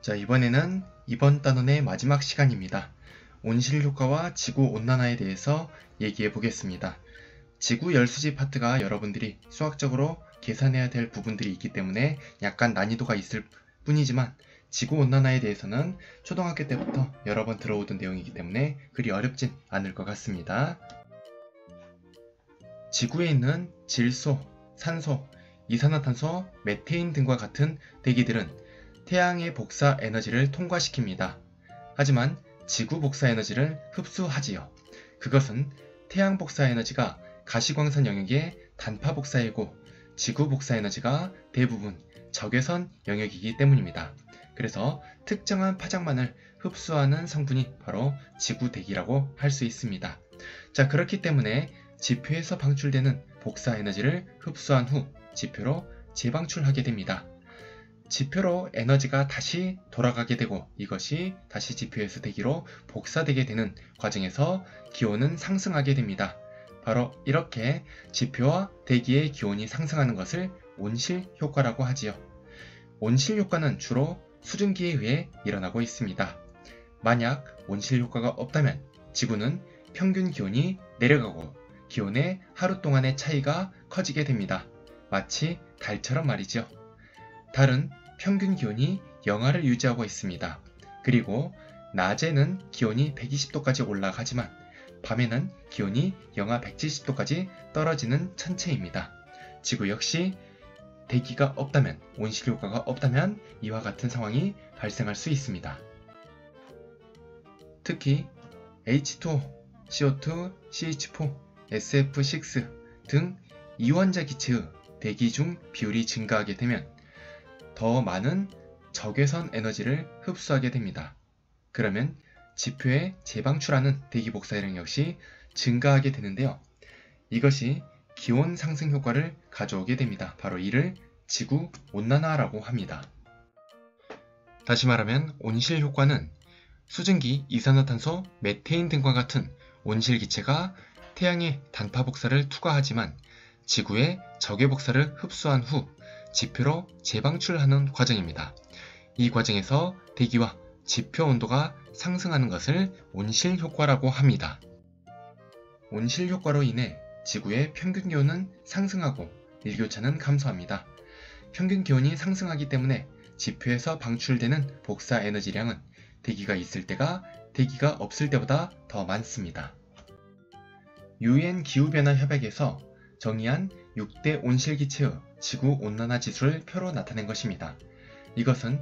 자, 이번에는 이번 단원의 마지막 시간입니다. 온실 효과와 지구 온난화에 대해서 얘기해 보겠습니다. 지구 열수지 파트가 여러분들이 수학적으로 계산해야 될 부분들이 있기 때문에 약간 난이도가 있을 뿐이지만 지구 온난화에 대해서는 초등학교 때부터 여러 번 들어오던 내용이기 때문에 그리 어렵진 않을 것 같습니다. 지구에 있는 질소, 산소, 이산화탄소, 메테인 등과 같은 대기들은 태양의 복사 에너지를 통과시킵니다. 하지만 지구 복사 에너지를 흡수하지요. 그것은 태양 복사 에너지가 가시광선 영역의 단파 복사이고 지구 복사 에너지가 대부분 적외선 영역이기 때문입니다. 그래서 특정한 파장만을 흡수하는 성분이 바로 지구대기라고 할 수 있습니다. 자, 그렇기 때문에 지표에서 방출되는 복사 에너지를 흡수한 후 지표로 재방출하게 됩니다. 지표로 에너지가 다시 돌아가게 되고 이것이 다시 지표에서 대기로 복사되게 되는 과정에서 기온은 상승하게 됩니다. 바로 이렇게 지표와 대기의 기온이 상승하는 것을 온실 효과라고 하지요. 온실 효과는 주로 수증기에 의해 일어나고 있습니다. 만약 온실 효과가 없다면 지구는 평균 기온이 내려가고 기온의 하루 동안의 차이가 커지게 됩니다. 마치 달처럼 말이죠. 달은 평균 기온이 영하를 유지하고 있습니다. 그리고 낮에는 기온이 120도까지 올라가지만 밤에는 기온이 영하 170도까지 떨어지는 천체입니다. 지구 역시 대기가 없다면, 온실 효과가 없다면 이와 같은 상황이 발생할 수 있습니다. 특히 H2O, CO2, CH4, SF6 등 이원자 기체의 대기 중 비율이 증가하게 되면 더 많은 적외선 에너지를 흡수하게 됩니다. 그러면 지표에 재방출하는 대기 복사량 역시 증가하게 되는데요. 이것이 기온 상승 효과를 가져오게 됩니다. 바로 이를 지구 온난화라고 합니다. 다시 말하면 온실 효과는 수증기, 이산화탄소, 메테인 등과 같은 온실 기체가 태양의 단파 복사를 투과하지만 지구의 적외 복사를 흡수한 후 지표로 재방출하는 과정입니다. 이 과정에서 대기와 지표 온도가 상승하는 것을 온실 효과라고 합니다. 온실 효과로 인해 지구의 평균 기온은 상승하고 일교차는 감소합니다. 평균 기온이 상승하기 때문에 지표에서 방출되는 복사 에너지량은 대기가 있을 때가 대기가 없을 때보다 더 많습니다. UN 기후변화 협약에서 정의한 6대 온실기체의 지구온난화 지수를 표로 나타낸 것입니다. 이것은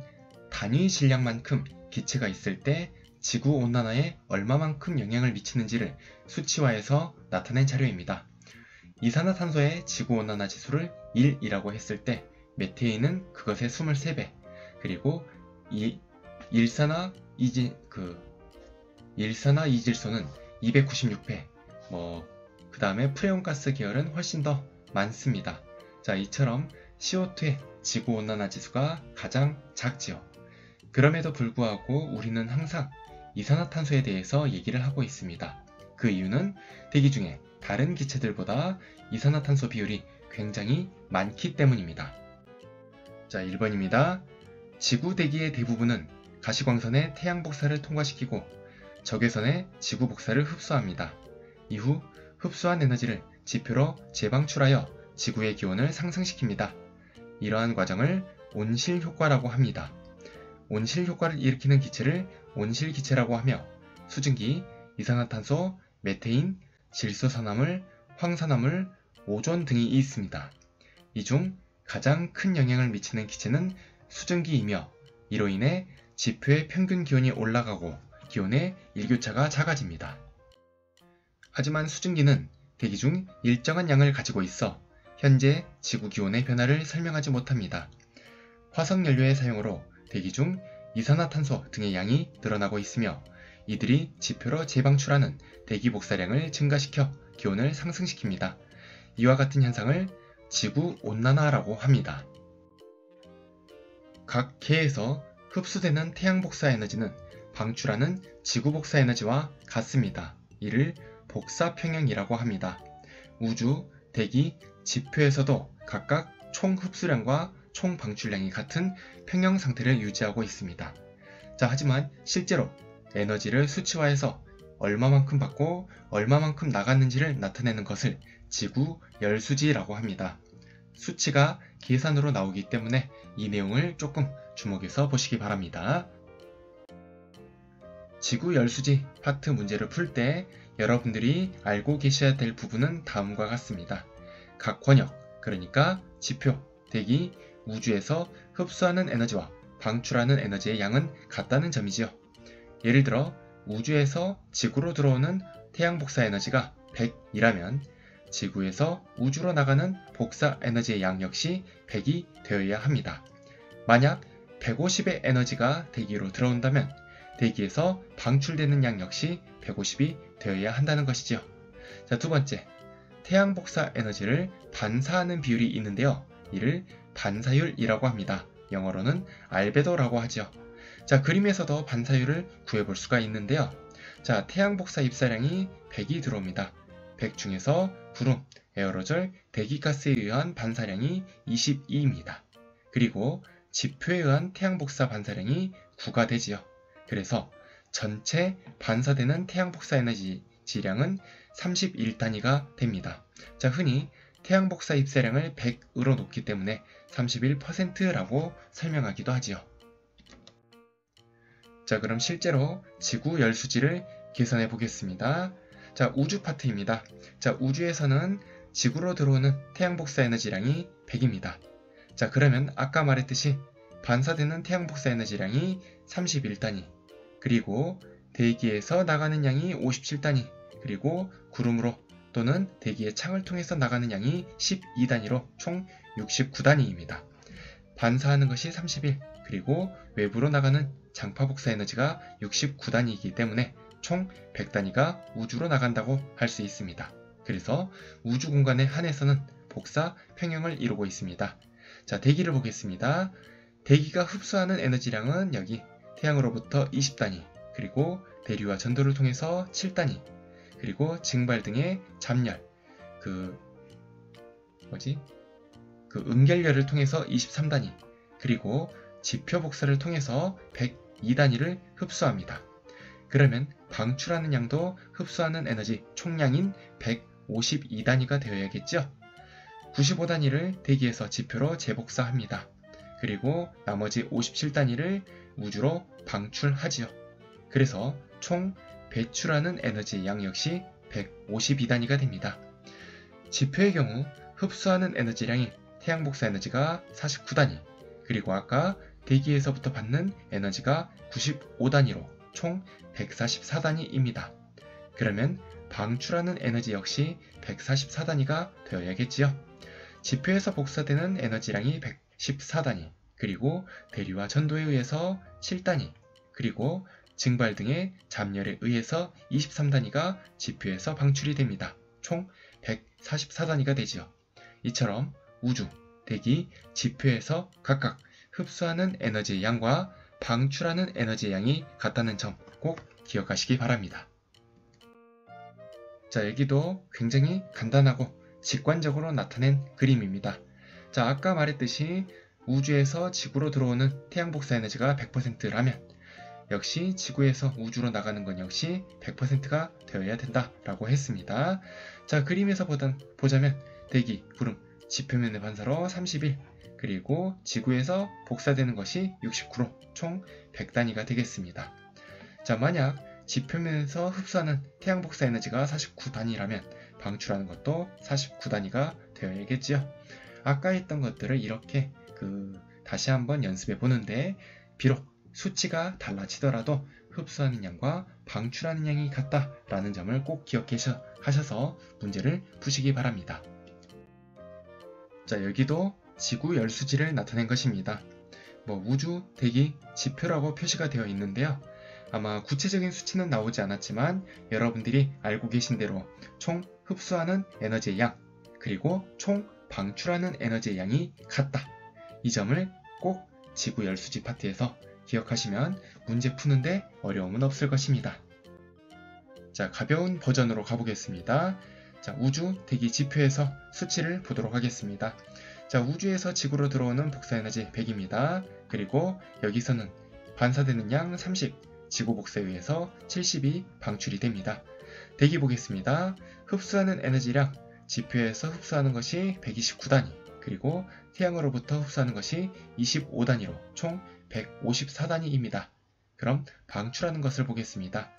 단위 질량만큼 기체가 있을 때 지구온난화에 얼마만큼 영향을 미치는지를 수치화해서 나타낸 자료입니다. 이산화탄소의 지구온난화 지수를 1이라고 했을 때 메테인은 그것의 23배, 그리고 일산화이질소는 296배, 그 다음에 프레온가스 계열은 훨씬 더 많습니다. 자, 이처럼 CO2의 지구온난화 지수가 가장 작지요. 그럼에도 불구하고 우리는 항상 이산화탄소에 대해서 얘기를 하고 있습니다. 그 이유는 대기 중에 다른 기체들보다 이산화탄소 비율이 굉장히 많기 때문입니다. 자, 1번입니다. 지구 대기의 대부분은 가시광선의 태양 복사를 통과시키고 적외선의 지구 복사를 흡수합니다. 이후 흡수한 에너지를 지표로 재방출하여 지구의 기온을 상승시킵니다. 이러한 과정을 온실 효과라고 합니다. 온실 효과를 일으키는 기체를 온실 기체라고 하며 수증기, 이산화탄소, 메테인, 질소산화물, 황산화물, 오존 등이 있습니다. 이 중 가장 큰 영향을 미치는 기체는 수증기이며 이로 인해 지표의 평균 기온이 올라가고 기온의 일교차가 작아집니다. 하지만 수증기는 대기 중 일정한 양을 가지고 있어 현재 지구 기온의 변화를 설명하지 못합니다. 화석연료의 사용으로 대기 중 이산화탄소 등의 양이 늘어나고 있으며 이들이 지표로 재방출하는 대기 복사량을 증가시켜 기온을 상승시킵니다. 이와 같은 현상을 지구 온난화라고 합니다. 각 계에서 흡수되는 태양 복사 에너지는 방출하는 지구 복사 에너지와 같습니다. 이를 복사 평형이라고 합니다. 우주, 대기, 지표에서도 각각 총 흡수량과 총 방출량이 같은 평형 상태를 유지하고 있습니다. 자, 하지만 실제로 에너지를 수치화해서 얼마만큼 받고 얼마만큼 나갔는지를 나타내는 것을 지구 열수지라고 합니다. 수치가 계산으로 나오기 때문에 이 내용을 조금 주목해서 보시기 바랍니다. 지구 열수지 파트 문제를 풀 때 여러분들이 알고 계셔야 될 부분은 다음과 같습니다. 각 권역, 그러니까 지표, 대기, 우주에서 흡수하는 에너지와 방출하는 에너지의 양은 같다는 점이지요. 예를 들어 우주에서 지구로 들어오는 태양 복사 에너지가 100이라면 지구에서 우주로 나가는 복사 에너지의 양 역시 100이 되어야 합니다. 만약 150의 에너지가 대기로 들어온다면 대기에서 방출되는 양 역시 150이 되어야 한다는 것이지요. 자, 두 번째, 태양 복사 에너지를 반사하는 비율이 있는데요. 이를 반사율이라고 합니다. 영어로는 알베도라고 하죠. 자, 그림에서도 반사율을 구해볼 수가 있는데요. 자, 태양 복사 입사량이 100이 들어옵니다. 100 중에서 구름, 에어로졸, 대기가스에 의한 반사량이 22입니다. 그리고 지표에 의한 태양 복사 반사량이 9가 되지요. 그래서 전체 반사되는 태양 복사 에너지 지량은 31단위가 됩니다. 자, 흔히 태양 복사 입사량을 100으로 놓기 때문에 31%라고 설명하기도 하지요. 자, 그럼 실제로 지구 열수지를 계산해 보겠습니다. 자, 우주 파트입니다. 자, 우주에서는 지구로 들어오는 태양 복사 에너지량이 100입니다. 자, 그러면 아까 말했듯이 반사되는 태양 복사 에너지량이 31단위, 그리고 대기에서 나가는 양이 57단위, 그리고 구름으로 또는 대기의 창을 통해서 나가는 양이 12단위로 총 69단위입니다. 반사하는 것이 31, 그리고 외부로 나가는 장파 복사 에너지가 69단위이기 때문에 총 100단위가 우주로 나간다고 할 수 있습니다. 그래서 우주 공간에 한해서는 복사 평형을 이루고 있습니다. 자, 대기를 보겠습니다. 대기가 흡수하는 에너지량은 여기 태양으로부터 20단위, 그리고 대류와 전도를 통해서 7단위, 그리고 증발 등의 잡열, 음결열을 통해서 23단위, 그리고 지표 복사를 통해서 102단위를 흡수합니다. 그러면 방출하는 양도 흡수하는 에너지 총량인 152단위가 되어야겠죠? 95단위를 대기에서 지표로 재복사합니다. 그리고 나머지 57단위를 우주로 방출하지요. 그래서 총 배출하는 에너지 양 역시 152단위가 됩니다. 지표의 경우 흡수하는 에너지량이 태양 복사 에너지가 49단위, 그리고 아까 대기에서부터 받는 에너지가 95단위로 총 144단위입니다. 그러면 방출하는 에너지 역시 144단위가 되어야겠지요. 지표에서 복사되는 에너지량이 114단위, 그리고 대류와 전도에 의해서 7단위, 그리고 증발 등의 잡열에 의해서 23단위가 지표에서 방출이 됩니다. 총 144단위가 되지요. 이처럼 우주, 대기, 지표에서 각각 흡수하는 에너지의 양과 방출하는 에너지의 양이 같다는 점 꼭 기억하시기 바랍니다. 자, 여기도 굉장히 간단하고 직관적으로 나타낸 그림입니다. 자, 아까 말했듯이 우주에서 지구로 들어오는 태양 복사 에너지가 100%라면 역시 지구에서 우주로 나가는 건 역시 100%가 되어야 된다라고 했습니다. 자, 그림에서 보자면 대기, 구름, 지표면의 반사로 31, 그리고 지구에서 복사되는 것이 69로 총 100단위가 되겠습니다. 자, 만약 지표면에서 흡수하는 태양 복사 에너지가 49단위라면 방출하는 것도 49단위가 되어야겠지요. 아까 했던 것들을 이렇게 다시 한번 연습해 보는데 비록 수치가 달라지더라도 흡수하는 양과 방출하는 양이 같다라는 점을 꼭 기억하셔서 문제를 푸시기 바랍니다. 자, 여기도 지구 열수지를 나타낸 것입니다. 우주, 대기, 지표라고 표시가 되어 있는데요. 아마 구체적인 수치는 나오지 않았지만 여러분들이 알고 계신 대로 총 흡수하는 에너지의 양, 그리고 총 방출하는 에너지의 양이 같다. 이 점을 꼭 지구 열수지 파트에서 기억하시면 문제 푸는데 어려움은 없을 것입니다. 자, 가벼운 버전으로 가보겠습니다. 자, 우주, 대기, 지표에서 수치를 보도록 하겠습니다. 자, 우주에서 지구로 들어오는 복사 에너지 100입니다. 그리고 여기서는 반사되는 양 30, 지구 복사에 의해서 70이 방출이 됩니다. 대기 보겠습니다. 흡수하는 에너지량, 지표에서 흡수하는 것이 129단위, 그리고 태양으로부터 흡수하는 것이 25단위로 총 154단위입니다. 그럼 방출하는 것을 보겠습니다.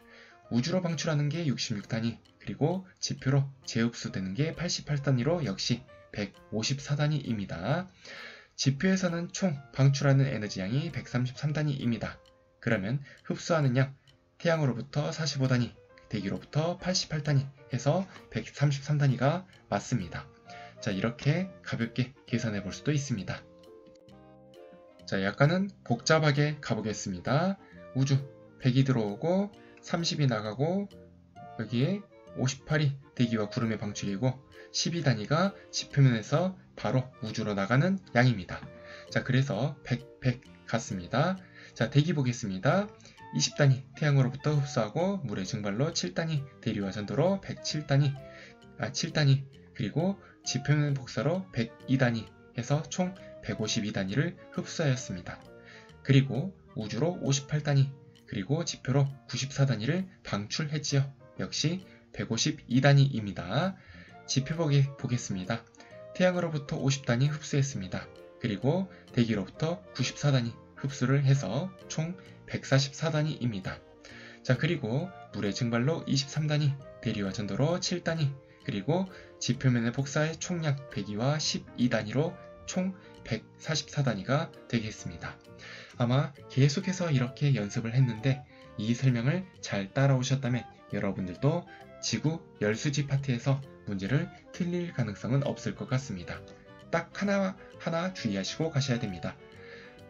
우주로 방출하는 게 66단위, 그리고 지표로 재흡수되는 게 88단위로 역시 154단위입니다. 지표에서는 총 방출하는 에너지 양이 133단위입니다. 그러면 흡수하는 양, 태양으로부터 45단위, 대기로부터 88단위 해서 133단위가 맞습니다. 자, 이렇게 가볍게 계산해 볼 수도 있습니다. 자, 약간은 복잡하게 가보겠습니다. 우주 100이 들어오고 30이 나가고 여기에 58이 대기와 구름의 방출이고 12단위가 지표면에서 바로 우주로 나가는 양입니다. 자, 그래서 100, 100 같습니다. 자, 대기 보겠습니다. 20단위 태양으로부터 흡수하고 물의 증발로 7단위 대류와 전도로 107단위, 7단위 그리고 지표면 복사로 102단위 해서 총 152단위를 흡수하였습니다. 그리고 우주로 58단위 그리고 지표로 94단위를 방출했지요. 역시 152단위입니다. 지표 보겠습니다. 태양으로부터 50단위 흡수했습니다. 그리고 대기로부터 94단위 흡수를 해서 총 144단위입니다. 자, 그리고 물의 증발로 23단위, 대류와 전도로 7단위, 그리고 지표면의 복사의 총량 102와 12단위로 총 144단위가 되겠습니다. 아마 계속해서 이렇게 연습을 했는데 이 설명을 잘 따라오셨다면 여러분들도 지구 열수지 파트에서 문제를 틀릴 가능성은 없을 것 같습니다. 딱 하나 주의하시고 가셔야 됩니다.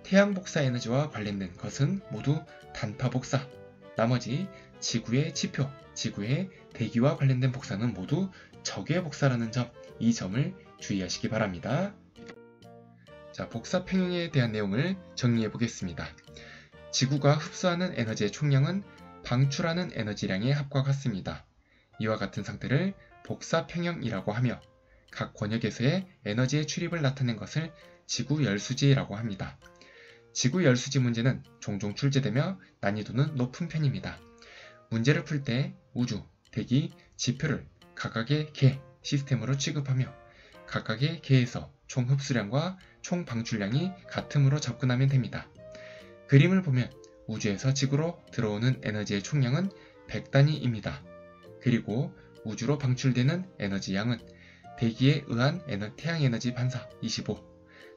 태양 복사 에너지와 관련된 것은 모두 단파 복사, 나머지 지구의 지표, 지구의 대기와 관련된 복사는 모두 적외 복사라는 점, 이 점을 주의하시기 바랍니다. 자, 복사 평형에 대한 내용을 정리해 보겠습니다. 지구가 흡수하는 에너지의 총량은 방출하는 에너지량의 합과 같습니다. 이와 같은 상태를 복사 평형이라고 하며 각 권역에서의 에너지의 출입을 나타낸 것을 지구 열수지라고 합니다. 지구 열수지 문제는 종종 출제되며 난이도는 높은 편입니다. 문제를 풀 때 우주, 대기, 지표를 각각의 개 시스템으로 취급하며 각각의 개에서 총 흡수량과 총 방출량이 같음으로 접근하면 됩니다. 그림을 보면 우주에서 지구로 들어오는 에너지의 총량은 100단위입니다. 그리고 우주로 방출되는 에너지 양은 대기에 의한 태양 에너지 반사 25,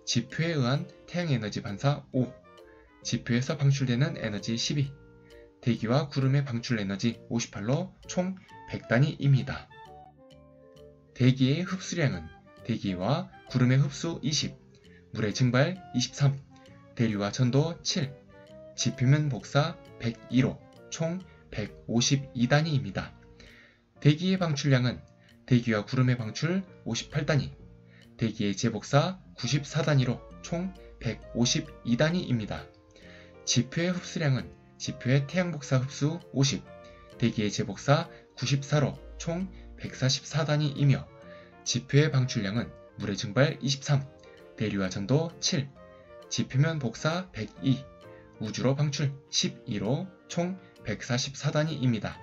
지표에 의한 태양 에너지 반사 5, 지표에서 방출되는 에너지 12, 대기와 구름의 방출 에너지 58로 총 100단위입니다. 대기의 흡수량은 대기와 구름의 흡수 20, 물의 증발 23, 대류와 전도 7, 지표면 복사 102로 총 152단위입니다. 대기의 방출량은 대기와 구름의 방출 58단위, 대기의 재복사 94단위로 총 152단위입니다. 지표의 흡수량은 지표의 태양복사 흡수 50, 대기의 재복사 94로 총 144단위이며 지표의 방출량은 물의 증발 23, 대류와 전도 7, 지표면 복사 102, 우주로 방출 12로 총 144단위입니다.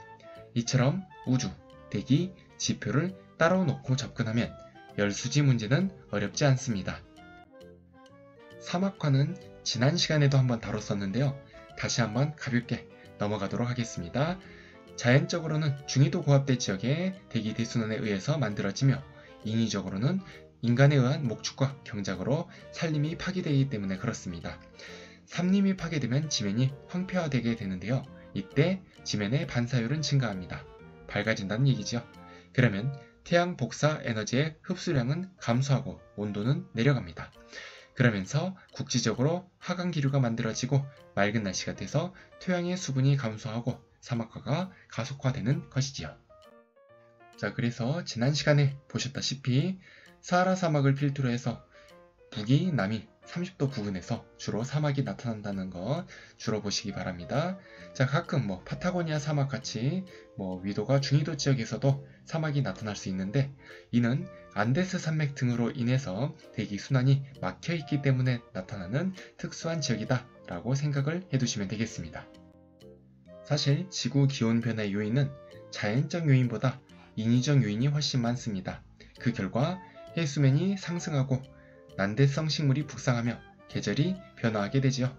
이처럼 우주, 대기, 지표를 따로 놓고 접근하면 열수지 문제는 어렵지 않습니다. 사막화는 지난 시간에도 한번 다뤘었는데요. 다시 한번 가볍게 넘어가도록 하겠습니다. 자연적으로는 중위도 고압대 지역의 대기 대순환에 의해서 만들어지며 인위적으로는 인간에 의한 목축과 경작으로 산림이 파괴되기 때문에 그렇습니다. 산림이 파괴되면 지면이 황폐화되게 되는데요. 이때 지면의 반사율은 증가합니다. 밝아진다는 얘기죠. 그러면 태양 복사 에너지의 흡수량은 감소하고 온도는 내려갑니다. 그러면서 국지적으로 하강 기류가 만들어지고 맑은 날씨가 돼서 토양의 수분이 감소하고 사막화가 가속화되는 것이지요. 자, 그래서 지난 시간에 보셨다시피 사하라 사막을 필두로 해서 북위, 남위 30도 부근에서 주로 사막이 나타난다는 거 주로 보시기 바랍니다. 자, 가끔 파타고니아 사막 같이 위도가 중위도 지역에서도 사막이 나타날 수 있는데 이는 안데스 산맥 등으로 인해서 대기 순환이 막혀 있기 때문에 나타나는 특수한 지역이다 라고 생각을 해두시면 되겠습니다. 사실 지구 기온 변화의 요인은 자연적 요인보다 인위적 요인이 훨씬 많습니다. 그 결과 해수면이 상승하고 난대성 식물이 북상하며 계절이 변화하게 되지요.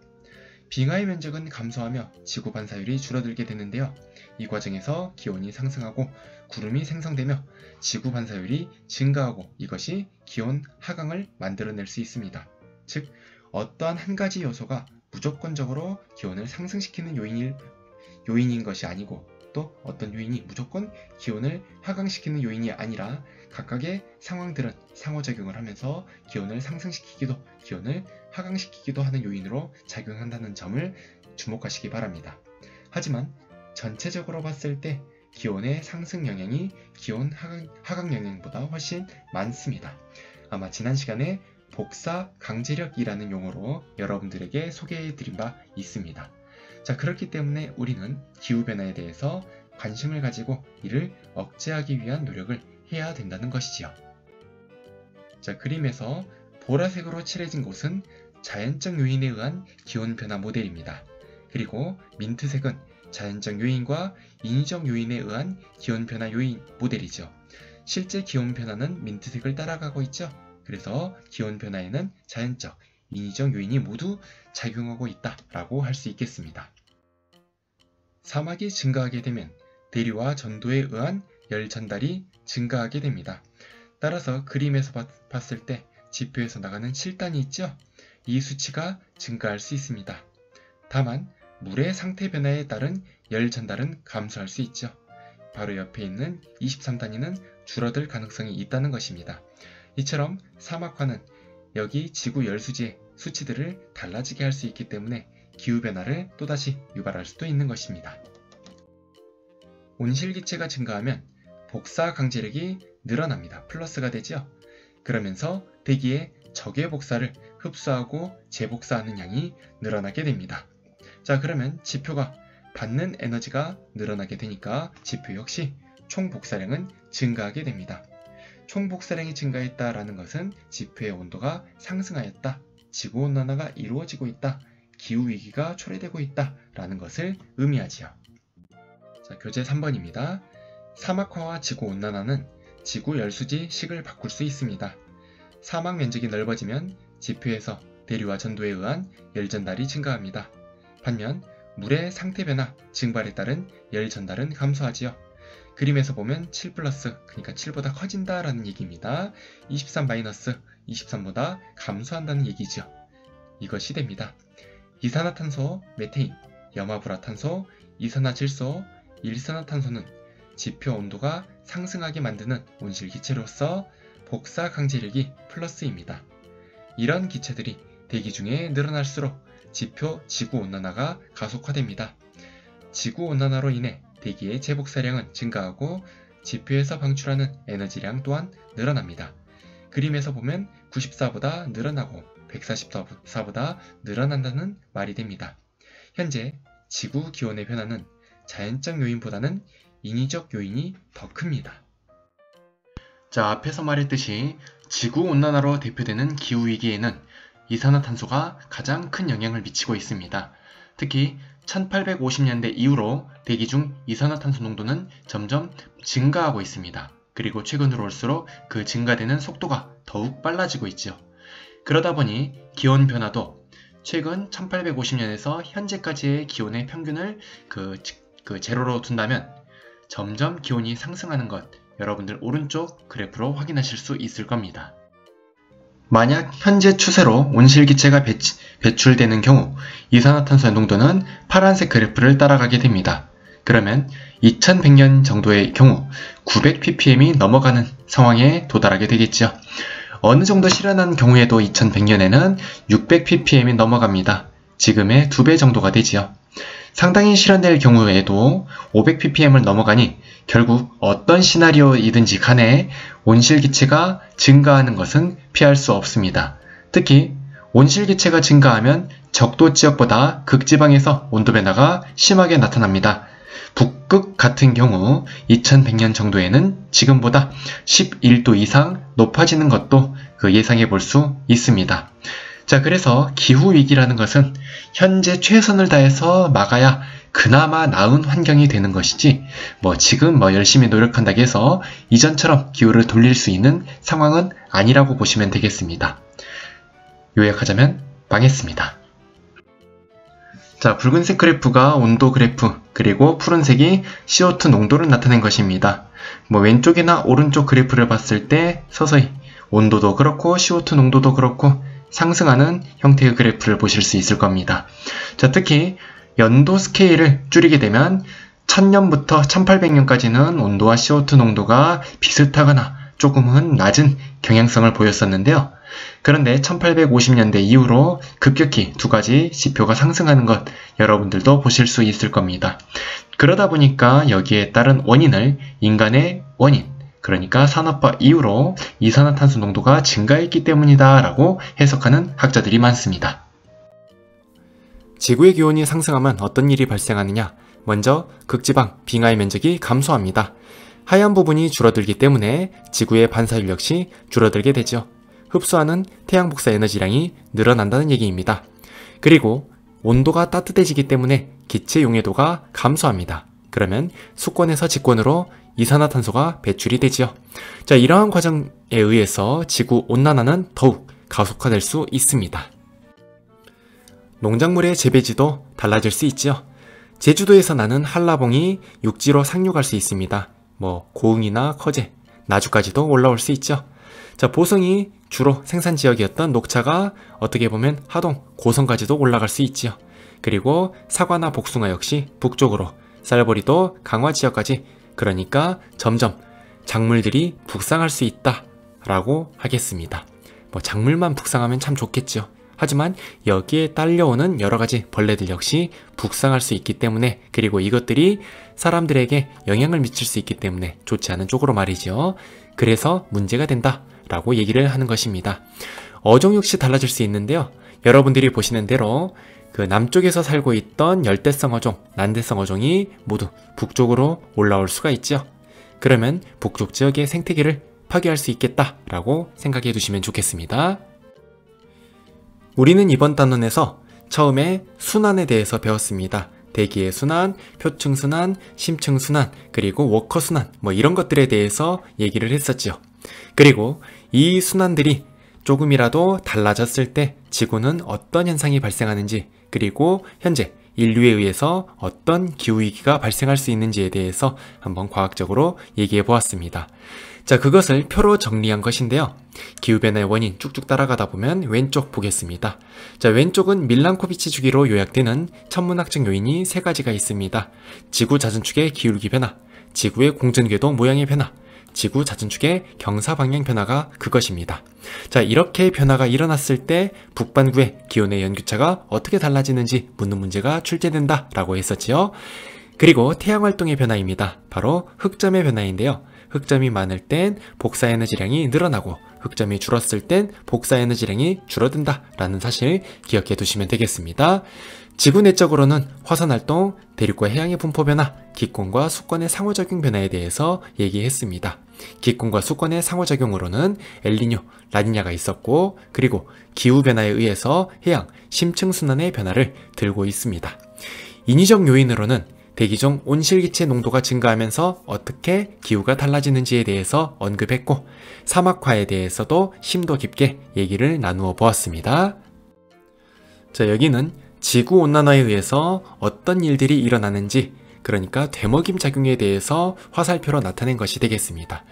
빙하의 면적은 감소하며 지구 반사율이 줄어들게 되는데요. 이 과정에서 기온이 상승하고 구름이 생성되며 지구 반사율이 증가하고 이것이 기온 하강을 만들어낼 수 있습니다. 즉, 어떠한 한 가지 요소가 무조건적으로 기온을 상승시키는 요인인 것이 아니고 또 어떤 요인이 무조건 기온을 하강시키는 요인이 아니라 각각의 상황들은 상호작용을 하면서 기온을 상승시키기도 기온을 하강시키기도 하는 요인으로 작용한다는 점을 주목하시기 바랍니다. 하지만 전체적으로 봤을 때 기온의 상승 영향이 기온 하강 영향보다 훨씬 많습니다. 아마 지난 시간에 복사 강제력이라는 용어로 여러분들에게 소개해드린 바 있습니다. 자, 그렇기 때문에 우리는 기후변화에 대해서 관심을 가지고 이를 억제하기 위한 노력을 해야 된다는 것이지요. 자, 그림에서 보라색으로 칠해진 곳은 자연적 요인에 의한 기온변화 모델입니다. 그리고 민트색은 자연적 요인과 인위적 요인에 의한 기온변화 요인 모델이죠. 실제 기온변화는 민트색을 따라가고 있죠. 그래서 기온변화에는 자연적, 인위적 요인이 모두 작용하고 있다라고 할 수 있겠습니다. 사막이 증가하게 되면 대류와 전도에 의한 열 전달이 증가하게 됩니다. 따라서 그림에서 봤을 때 지표에서 나가는 7단이 있죠? 이 수치가 증가할 수 있습니다. 다만 물의 상태 변화에 따른 열 전달은 감소할 수 있죠. 바로 옆에 있는 23단위는 줄어들 가능성이 있다는 것입니다. 이처럼 사막화는 여기 지구 열수지의 수치들을 달라지게 할 수 있기 때문에 기후변화를 또다시 유발할 수도 있는 것입니다. 온실기체가 증가하면 복사 강제력이 늘어납니다. 플러스가 되죠. 그러면서 대기의 적의 복사를 흡수하고 재복사하는 양이 늘어나게 됩니다. 자, 그러면 지표가 받는 에너지가 늘어나게 되니까 지표 역시 총 복사량은 증가하게 됩니다. 총 복사량이 증가했다라는 것은 지표의 온도가 상승하였다, 지구온난화가 이루어지고 있다, 기후위기가 초래되고 있다라는 것을 의미하지요. 자, 교재 3번입니다. 사막화와 지구온난화는 지구 열수지 식을 바꿀 수 있습니다. 사막 면적이 넓어지면 지표에서 대류와 전도에 의한 열 전달이 증가합니다. 반면 물의 상태 변화, 증발에 따른 열 전달은 감소하지요. 그림에서 보면 7 플러스, 그러니까 7보다 커진다라는 얘기입니다. 23 마이너스, 23보다 감소한다는 얘기죠. 이것이 됩니다. 이산화탄소, 메테인, 염화불화탄소, 이산화질소, 일산화탄소는 지표 온도가 상승하게 만드는 온실기체로서 복사 강제력이 플러스입니다. 이런 기체들이 대기 중에 늘어날수록 지표 지구온난화가 가속화됩니다. 지구온난화로 인해 대기의 재복사량은 증가하고 지표에서 방출하는 에너지량 또한 늘어납니다. 그림에서 보면 94보다 늘어나고 144보다 늘어난다는 말이 됩니다. 현재 지구 기온의 변화는 자연적 요인보다는 인위적 요인이 더 큽니다. 자, 앞에서 말했듯이 지구온난화로 대표되는 기후위기에는 이산화탄소가 가장 큰 영향을 미치고 있습니다. 특히 1850년대 이후로 대기 중 이산화탄소 농도는 점점 증가하고 있습니다. 그리고 최근으로 올수록 그 증가되는 속도가 더욱 빨라지고 있죠. 그러다 보니 기온 변화도 최근 1850년에서 현재까지의 기온의 평균을 제로로 둔다면 점점 기온이 상승하는 것, 여러분들 오른쪽 그래프로 확인하실 수 있을 겁니다. 만약 현재 추세로 온실기체가 배출되는 경우 이산화탄소의 농도는 파란색 그래프를 따라가게 됩니다. 그러면 2100년 정도의 경우 900ppm이 넘어가는 상황에 도달하게 되겠죠. 어느 정도 실현한 경우에도 2100년에는 600ppm이 넘어갑니다. 지금의 2배 정도가 되지요. 상당히 실현될 경우에도 500ppm을 넘어가니 결국 어떤 시나리오이든지 간에 온실기체가 증가하는 것은 피할 수 없습니다. 특히 온실기체가 증가하면 적도 지역보다 극지방에서 온도 변화가 심하게 나타납니다. 북극 같은 경우 2100년 정도에는 지금보다 11도 이상 높아지는 것도 예상해 볼 수 있습니다. 자, 그래서 기후위기라는 것은 현재 최선을 다해서 막아야 그나마 나은 환경이 되는 것이지, 지금 열심히 노력한다고 해서 이전처럼 기후를 돌릴 수 있는 상황은 아니라고 보시면 되겠습니다. 요약하자면 망했습니다. 자, 붉은색 그래프가 온도 그래프, 그리고 푸른색이 CO2 농도를 나타낸 것입니다. 왼쪽이나 오른쪽 그래프를 봤을 때 서서히 온도도 그렇고 CO2 농도도 그렇고 상승하는 형태의 그래프를 보실 수 있을 겁니다. 자, 특히 연도 스케일을 줄이게 되면 1000년부터 1800년까지는 온도와 CO2 농도가 비슷하거나 조금은 낮은 경향성을 보였었는데요. 그런데 1850년대 이후로 급격히 두 가지 지표가 상승하는 것 여러분들도 보실 수 있을 겁니다. 그러다 보니까 여기에 따른 원인을 인간의 원인, 그러니까 산업화 이후로 이산화탄소 농도가 증가했기 때문이다 라고 해석하는 학자들이 많습니다. 지구의 기온이 상승하면 어떤 일이 발생하느냐? 먼저 극지방, 빙하의 면적이 감소합니다. 하얀 부분이 줄어들기 때문에 지구의 반사율 역시 줄어들게 되죠. 흡수하는 태양 복사 에너지량이 늘어난다는 얘기입니다. 그리고 온도가 따뜻해지기 때문에 기체 용해도가 감소합니다. 그러면 수권에서 직권으로 이산화탄소가 배출이 되지요. 자, 이러한 과정에 의해서 지구 온난화는 더욱 가속화될 수 있습니다. 농작물의 재배지도 달라질 수 있죠. 제주도에서 나는 한라봉이 육지로 상륙할 수 있습니다. 고흥이나 커제, 나주까지도 올라올 수 있죠. 자, 보성이 주로 생산 지역이었던 녹차가 어떻게 보면 하동, 고성까지도 올라갈 수 있지요. 그리고 사과나 복숭아 역시 북쪽으로, 쌀보리도 강화 지역까지, 그러니까 점점 작물들이 북상할 수 있다 라고 하겠습니다. 작물만 북상하면 참 좋겠죠. 하지만 여기에 딸려오는 여러가지 벌레들 역시 북상할 수 있기 때문에, 그리고 이것들이 사람들에게 영향을 미칠 수 있기 때문에 좋지 않은 쪽으로 말이죠. 그래서 문제가 된다 라고 얘기를 하는 것입니다. 어종 역시 달라질 수 있는데요. 여러분들이 보시는 대로 그 남쪽에서 살고 있던 열대성 어종, 난대성 어종이 모두 북쪽으로 올라올 수가 있죠. 그러면 북쪽 지역의 생태계를 파괴할 수 있겠다라고 생각해 두시면 좋겠습니다. 우리는 이번 단원에서 처음에 순환에 대해서 배웠습니다. 대기의 순환, 표층 순환, 심층 순환, 그리고 워커 순환, 이런 것들에 대해서 얘기를 했었죠. 그리고 이 순환들이 조금이라도 달라졌을 때 지구는 어떤 현상이 발생하는지, 그리고 현재 인류에 의해서 어떤 기후위기가 발생할 수 있는지에 대해서 한번 과학적으로 얘기해 보았습니다. 자, 그것을 표로 정리한 것인데요. 기후변화의 원인 쭉쭉 따라가다 보면 왼쪽 보겠습니다. 자, 왼쪽은 밀란코비치 주기로 요약되는 천문학적 요인이 세 가지가 있습니다. 지구 자전축의 기울기 변화, 지구의 공전궤도 모양의 변화, 지구 자전축의 경사 방향 변화가 그것입니다. 자, 이렇게 변화가 일어났을 때 북반구의 기온의 연교차가 어떻게 달라지는지 묻는 문제가 출제된다 라고 했었지요. 그리고 태양활동의 변화입니다. 바로 흑점의 변화인데요. 흑점이 많을 땐 복사에너지량이 늘어나고 흑점이 줄었을 땐 복사에너지량이 줄어든다 라는 사실 기억해 두시면 되겠습니다. 지구 내적으로는 화산활동, 대륙과 해양의 분포 변화, 기권과 수권의 상호작용 변화에 대해서 얘기했습니다. 기권과 수권의 상호작용으로는 엘니뇨, 라니냐가 있었고, 그리고 기후변화에 의해서 해양, 심층순환의 변화를 들고 있습니다. 인위적 요인으로는 대기 중 온실기체 농도가 증가하면서 어떻게 기후가 달라지는지에 대해서 언급했고, 사막화에 대해서도 심도 깊게 얘기를 나누어 보았습니다. 자, 여기는 지구온난화에 의해서 어떤 일들이 일어나는지, 그러니까 되먹임 작용에 대해서 화살표로 나타낸 것이 되겠습니다.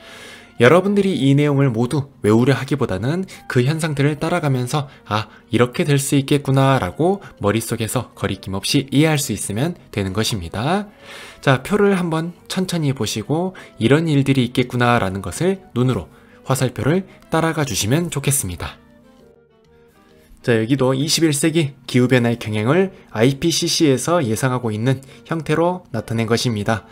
여러분들이 이 내용을 모두 외우려 하기보다는 그 현상들을 따라가면서 이렇게 될 수 있겠구나 라고 머릿속에서 거리낌 없이 이해할 수 있으면 되는 것입니다. 자, 표를 한번 천천히 보시고 이런 일들이 있겠구나 라는 것을 눈으로 화살표를 따라가 주시면 좋겠습니다. 자, 여기도 21세기 기후변화의 경향을 IPCC에서 예상하고 있는 형태로 나타낸 것입니다.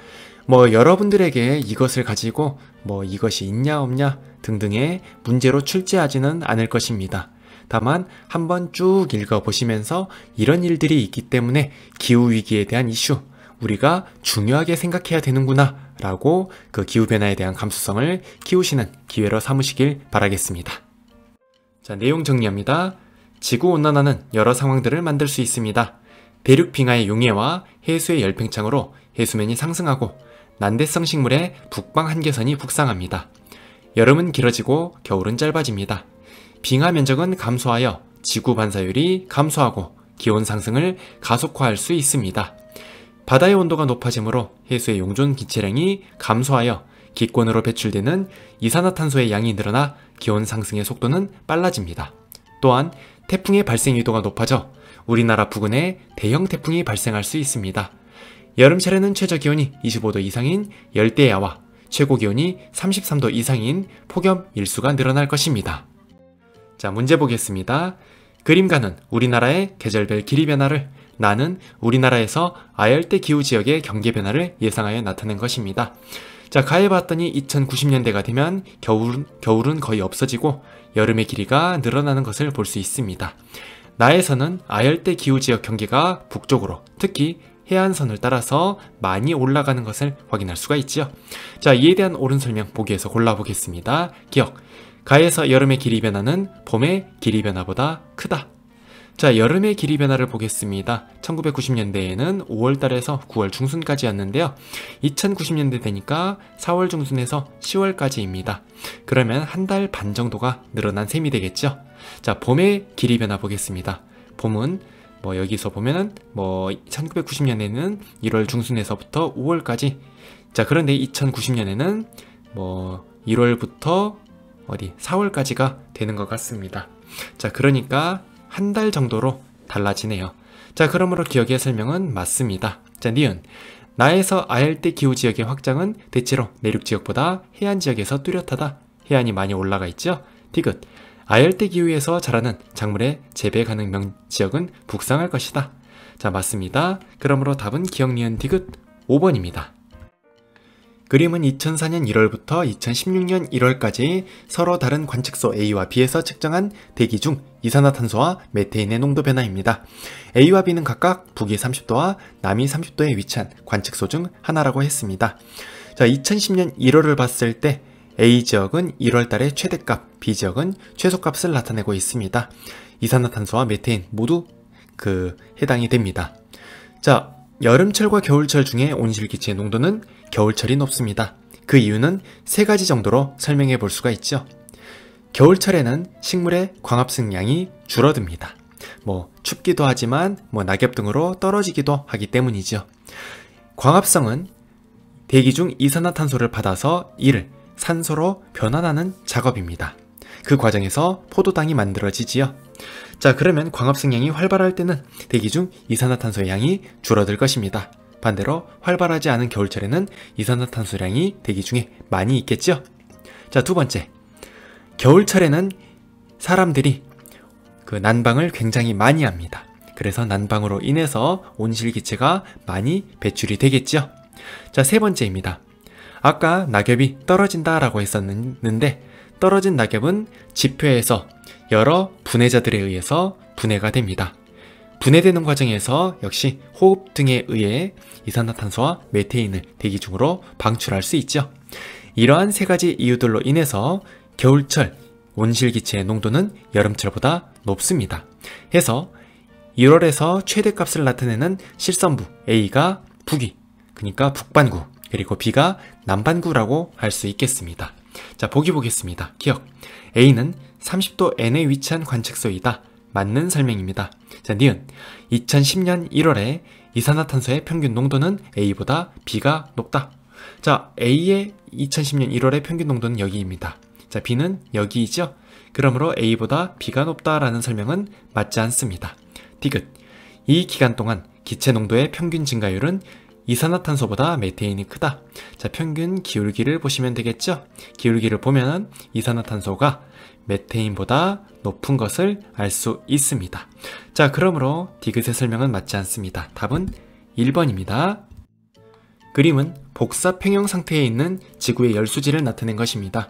여러분들에게 이것을 가지고 이것이 있냐 없냐 등등의 문제로 출제하지는 않을 것입니다. 다만 한번 쭉 읽어보시면서 이런 일들이 있기 때문에 기후위기에 대한 이슈, 우리가 중요하게 생각해야 되는구나 라고 그 기후변화에 대한 감수성을 키우시는 기회로 삼으시길 바라겠습니다. 자, 내용 정리합니다. 지구온난화는 여러 상황들을 만들 수 있습니다. 대륙 빙하의 용해와 해수의 열팽창으로 해수면이 상승하고 난대성 식물의 북방 한계선이 북상합니다. 여름은 길어지고 겨울은 짧아집니다. 빙하 면적은 감소하여 지구 반사율이 감소하고 기온 상승을 가속화할 수 있습니다. 바다의 온도가 높아지므로 해수의 용존 기체량이 감소하여 기권으로 배출되는 이산화탄소의 양이 늘어나 기온 상승의 속도는 빨라집니다. 또한 태풍의 발생 위도가 높아져 우리나라 부근에 대형 태풍이 발생할 수 있습니다. 여름철에는 최저 기온이 25도 이상인 열대야와 최고 기온이 33도 이상인 폭염 일수가 늘어날 것입니다. 자, 문제 보겠습니다. 그림가는 우리나라의 계절별 길이 변화를, 나는 우리나라에서 아열대 기후 지역의 경계 변화를 예상하여 나타낸 것입니다. 자, 가해봤더니 2090년대가 되면 겨울은 거의 없어지고 여름의 길이가 늘어나는 것을 볼 수 있습니다. 나에서는 아열대 기후 지역 경계가 북쪽으로, 특히 해안선을 따라서 많이 올라가는 것을 확인할 수가 있지요. 자, 이에 대한 옳은 설명 보기에서 골라보겠습니다. 기억, 가에서 여름의 길이 변화는 봄의 길이 변화보다 크다. 자, 여름의 길이 변화를 보겠습니다. 1990년대에는 5월달에서 9월 중순까지였는데요. 2090년대 되니까 4월 중순에서 10월까지입니다. 그러면 한 달 반 정도가 늘어난 셈이 되겠죠. 자, 봄의 길이 변화 보겠습니다. 봄은 여기서 보면은 1990년에는 1월 중순에서부터 5월까지. 자, 그런데 2090년에는 1월부터 4월까지가 되는 것 같습니다. 자, 그러니까 한 달 정도로 달라지네요. 자, 그러므로 기억의 설명은 맞습니다. 자, 니은, 나에서 아열대 기후 지역의 확장은 대체로 내륙 지역보다 해안 지역에서 뚜렷하다. 해안이 많이 올라가 있죠. 디귿, 아열대 기후에서 자라는 작물의 재배 가능 지역은 북상할 것이다. 자, 맞습니다. 그러므로 답은 기억, 니은, 디귿 5번입니다. 그림은 2004년 1월부터 2016년 1월까지 서로 다른 관측소 A와 B에서 측정한 대기 중 이산화탄소와 메테인의 농도 변화입니다. A와 B는 각각 북위 30도와 남위 30도에 위치한 관측소 중 하나라고 했습니다. 자, 2010년 1월을 봤을 때 A지역은 1월달의 최대값, B지역은 최소값을 나타내고 있습니다. 이산화탄소와 메테인 모두 해당이 됩니다. 자, 여름철과 겨울철 중에 온실기체의 농도는 겨울철이 높습니다. 그 이유는 세 가지 정도로 설명해 볼 수가 있죠. 겨울철에는 식물의 광합성량이 줄어듭니다. 춥기도 하지만 낙엽 등으로 떨어지기도 하기 때문이죠. 광합성은 대기 중 이산화탄소를 받아서 이를 산소로 변환하는 작업입니다. 그 과정에서 포도당이 만들어지지요. 자, 그러면 광합성량이 활발할 때는 대기 중 이산화탄소의 양이 줄어들 것입니다. 반대로 활발하지 않은 겨울철에는 이산화탄소량이 대기 중에 많이 있겠죠. 자, 두 번째, 겨울철에는 사람들이 난방을 굉장히 많이 합니다. 그래서 난방으로 인해서 온실기체가 많이 배출이 되겠죠. 자, 세 번째입니다. 아까 낙엽이 떨어진다라고 했었는데 떨어진 낙엽은 지표에서 여러 분해자들에 의해서 분해가 됩니다. 분해되는 과정에서 역시 호흡 등에 의해 이산화탄소와 메테인을 대기 중으로 방출할 수 있죠. 이러한 세 가지 이유들로 인해서 겨울철 온실기체의 농도는 여름철보다 높습니다. 해서 1월에서 최대값을 나타내는 실선부 A가 북위, 그러니까 북반구, 그리고 B가 남반구라고 할 수 있겠습니다. 자, 보기 보겠습니다. 기억, A는 30도 N에 위치한 관측소이다. 맞는 설명입니다. 자, 니은, 2010년 1월에 이산화탄소의 평균 농도는 A보다 B가 높다. 자, A의 2010년 1월의 평균 농도는 여기입니다. 자, B는 여기이죠. 그러므로 A보다 B가 높다라는 설명은 맞지 않습니다. 디귿, 이 기간 동안 기체 농도의 평균 증가율은 이산화탄소보다 메테인이 크다. 자, 평균 기울기를 보시면 되겠죠. 기울기를 보면 이산화탄소가 메테인보다 높은 것을 알 수 있습니다. 자, 그러므로 디귿의 설명은 맞지 않습니다. 답은 1번입니다. 그림은 복사 평형 상태에 있는 지구의 열수지를 나타낸 것입니다.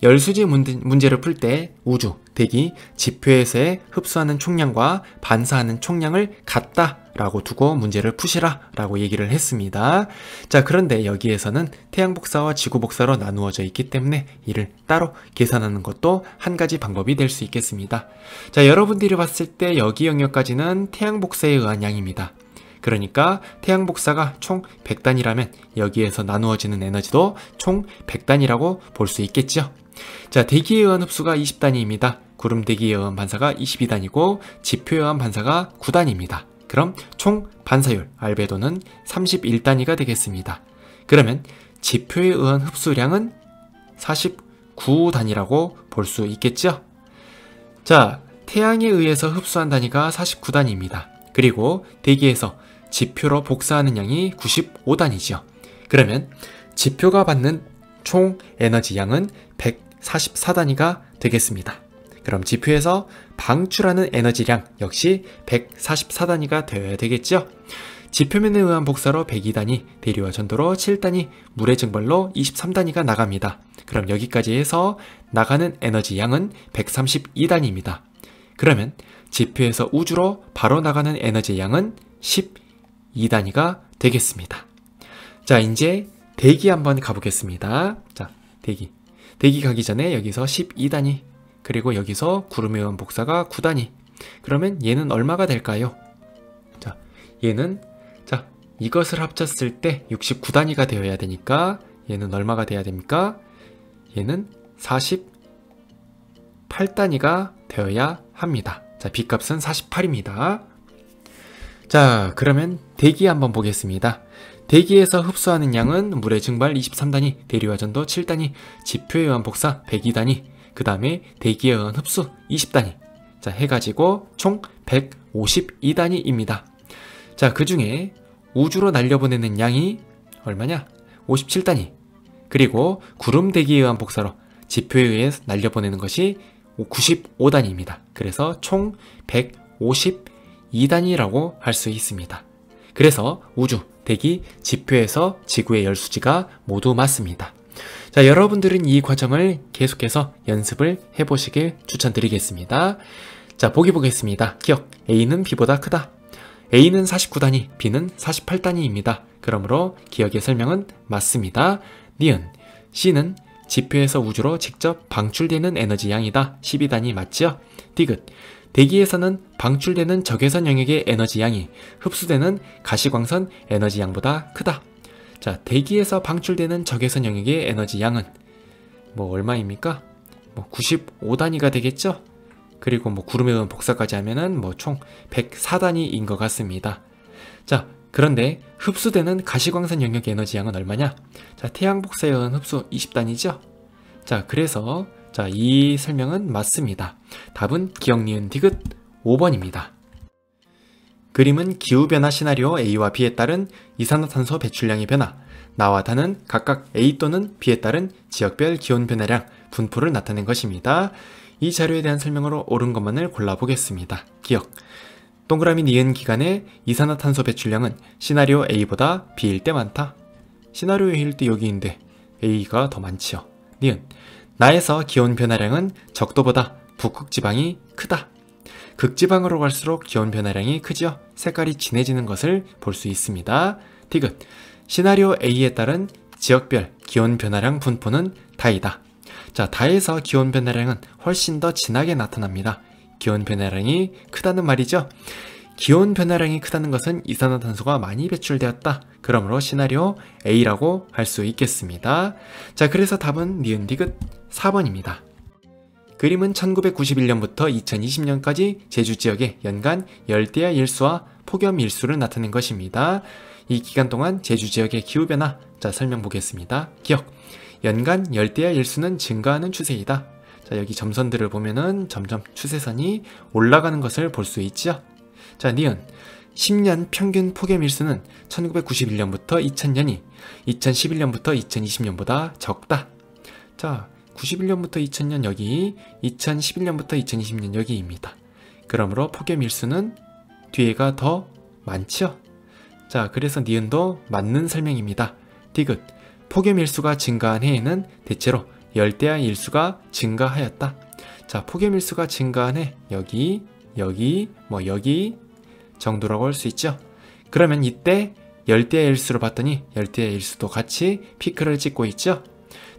열수지 문제를 풀 때 우주, 대기 지표에서의 흡수하는 총량과 반사하는 총량을 같다라고 두고 문제를 푸시라 라고 얘기를 했습니다. 자, 그런데 여기에서는 태양 복사와 지구 복사로 나누어져 있기 때문에 이를 따로 계산하는 것도 한 가지 방법이 될 수 있겠습니다. 자, 여러분들이 봤을 때 여기 영역까지는 태양 복사에 의한 양입니다. 그러니까 태양 복사가 총 100단이라면 여기에서 나누어지는 에너지도 총 100단이라고 볼 수 있겠죠. 자, 대기에 의한 흡수가 20단위입니다. 구름 대기에 의한 반사가 22단이고 지표에 의한 반사가 9단입니다. 그럼 총 반사율 알베도는 31단위가 되겠습니다. 그러면 지표에 의한 흡수량은 49단위라고 볼 수 있겠죠. 자, 태양에 의해서 흡수한 단위가 49단위입니다. 그리고 대기에서 지표로 복사하는 양이 95단위죠. 그러면 지표가 받는 총 에너지 양은 144단위가 되겠습니다. 그럼 지표에서 방출하는 에너지량 역시 144단위가 되어야 되겠죠. 지표면에 의한 복사로 102단위, 대류와 전도로 7단위, 물의 증발로 23단위가 나갑니다. 그럼 여기까지 해서 나가는 에너지 양은 132단위입니다. 그러면 지표에서 우주로 바로 나가는 에너지 양은 12단위가 되겠습니다. 자, 이제 대기 한번 가보겠습니다. 자, 대기 가기 전에 여기서 12단위, 그리고 여기서 구름에 의한 복사가 9단위. 그러면 얘는 얼마가 될까요? 자, 얘는 이것을 합쳤을 때 69단위가 되어야 되니까 얘는 얼마가 돼야 됩니까? 얘는 48단위가 되어야 합니다. 자, B값은 48입니다. 자, 그러면 대기 한번 보겠습니다. 대기에서 흡수하는 양은 물의 증발 23단위, 대류와 전도 7단위, 지표에 의한 복사 102단위, 그 다음에 대기에 의한 흡수 20단위. 자, 해가지고 총 152단위입니다. 자, 그 중에 우주로 날려보내는 양이 얼마냐? 57단위. 그리고 구름 대기에 의한 복사로 지표에 의해 날려보내는 것이 95단위입니다. 그래서 총 152단위라고 할 수 있습니다. 그래서 우주, 대기, 지표에서 지구의 열수지가 모두 맞습니다. 자, 여러분들은 이 과정을 계속해서 연습을 해보시길 추천드리겠습니다. 자, 보기 보겠습니다. 기억, A는 B보다 크다. A는 49단위, B는 48단위입니다. 그러므로 기억의 설명은 맞습니다. 니은, C는 지표에서 우주로 직접 방출되는 에너지 양이다. 12단위 맞죠? 디귿, 대기에서는 방출되는 적외선 영역의 에너지 양이 흡수되는 가시광선 에너지 양보다 크다. 자, 대기에서 방출되는 적외선 영역의 에너지 양은 얼마입니까? 95단위가 되겠죠? 그리고 구름에 의한 복사까지 하면은 총 104단위인 것 같습니다. 자, 그런데 흡수되는 가시광선 영역의 에너지 양은 얼마냐? 자, 태양 복사에 의한 흡수 20단위죠? 자, 그래서 이 설명은 맞습니다. 답은 기억, 니은, 디귿 5번입니다. 그림은 기후변화 시나리오 A와 B에 따른 이산화탄소 배출량의 변화, 나와 다는 각각 A 또는 B에 따른 지역별 기온 변화량, 분포를 나타낸 것입니다. 이 자료에 대한 설명으로 옳은 것만을 골라보겠습니다. 기억, 동그라미 니은 기간의 이산화탄소 배출량은 시나리오 A보다 B일 때 많다. 시나리오 A일 때 여기인데 A가 더 많지요. 니은, 나에서 기온 변화량은 적도보다 북극지방이 크다. 극지방으로 갈수록 기온 변화량이 크지요. 색깔이 진해지는 것을 볼 수 있습니다. 디귿, 시나리오 A에 따른 지역별 기온 변화량 분포는 다이다. 자, 다에서 기온 변화량은 훨씬 더 진하게 나타납니다. 기온 변화량이 크다는 말이죠. 기온 변화량이 크다는 것은 이산화탄소가 많이 배출되었다. 그러므로 시나리오 A라고 할 수 있겠습니다. 자, 그래서 답은 니은 디귿 4번입니다. 그림은 1991년부터 2020년까지 제주 지역의 연간 열대야 일수와 폭염 일수를 나타낸 것입니다. 이 기간 동안 제주 지역의 기후변화, 자, 설명 보겠습니다. 기억, 연간 열대야 일수는 증가하는 추세이다. 자, 여기 점선들을 보면은 점점 추세선이 올라가는 것을 볼 수 있죠. 자, 니은, 10년 평균 폭염 일수는 1991년부터 2000년이 2011년부터 2020년보다 적다. 자, 91년부터 2000년 여기, 2011년부터 2020년 여기입니다. 그러므로 폭염 일수는 뒤에가 더 많죠? 자, 그래서 니은도 맞는 설명입니다. 디귿, 폭염 일수가 증가한 해에는 대체로 열대야 일수가 증가하였다. 자, 폭염일수가 증가하네. 여기, 여기, 뭐 여기 정도라고 할 수 있죠. 그러면 이때 열대야 일수로 봤더니 열대야 일수도 같이 피크를 찍고 있죠.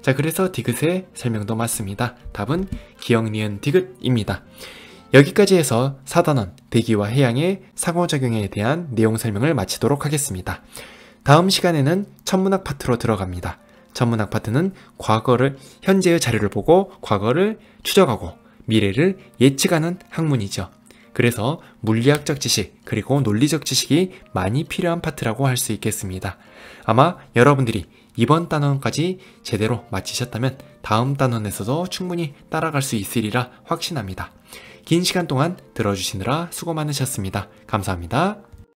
자, 그래서 디귿의 설명도 맞습니다. 답은 기역, 니은, 디귿입니다. 여기까지 해서 4단원 대기와 해양의 상호작용에 대한 내용 설명을 마치도록 하겠습니다. 다음 시간에는 천문학 파트로 들어갑니다. 천문학 파트는 현재의 자료를 보고 과거를 추적하고 미래를 예측하는 학문이죠. 그래서 물리학적 지식 그리고 논리적 지식이 많이 필요한 파트라고 할 수 있겠습니다. 아마 여러분들이 이번 단원까지 제대로 마치셨다면 다음 단원에서도 충분히 따라갈 수 있으리라 확신합니다. 긴 시간 동안 들어주시느라 수고 많으셨습니다. 감사합니다.